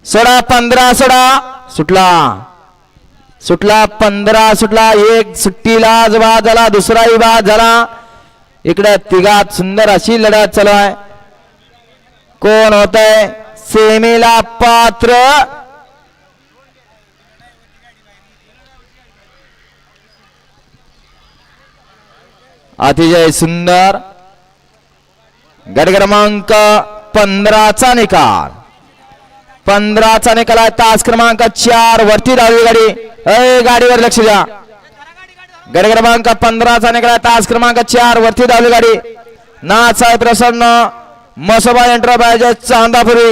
सोडा 15 सोडा सुटला सुटला 15 सुटला एक सुट्टीला बाद झाला दुसराही बाद झाला इकडे तिघात सुंदर अशी लढत चालू आहे कोण होतंय सेमीला पात्र अतिशय सुंदर गट क्रमांक 15 चा निकाल 15 चा निकाल आहे तास क्रमांक 4 वरती धावली गाडी गाडीवर लक्ष द्या गट क्रमांक 15 चा निकाल तास क्रमांक 4 वरती धावली गाडी नाथसाहेब प्रसन्न मसोबा एंटरप्राइजेस चांदापुरी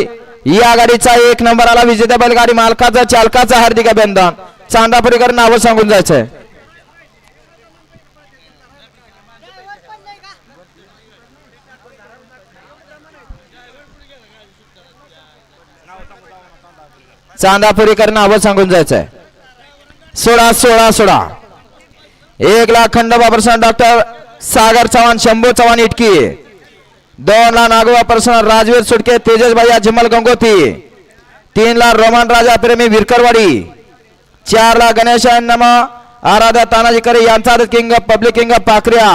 या गाडीचा 1 नंबर आला विजेत्या बैलगाडी मालकाचा चालकाचा हार्दिक अभिनंदन चांदापुरीकर नाव सांगून जायचंय चांदापुरीकर नाव सांगून जायचंय 16 1 लाख खंडोबा प्रसन्न डॉक्टर सागर चव्हाण शंभू चव्हाण इटकी 2 ला नागोबा प्रसन्न राजवीर सुटके तेजस भैया जिमल गंगोती 3 ला रोमन राजा प्रेमी विरकरवाडी 4 ला गणेश नम आराध्या तानाजी करे यांचा किंग पब्लिक किंग पाखऱ्या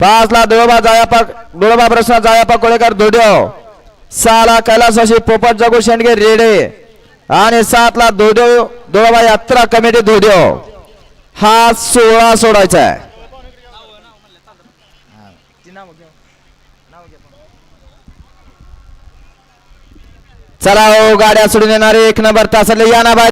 5 ला डोळबा प्रसन्न जायापा कोळेकर धोड्यो 6 ला कैलासवासी पोपट जगू शेंडगे रेडे आणि 7 ला दोडोबा यात्रा कमिटी धोड्यो हा 16 सोडायचा आहे चला हो गाड्या सोडून येणारे 1 नंबर तासाले या ना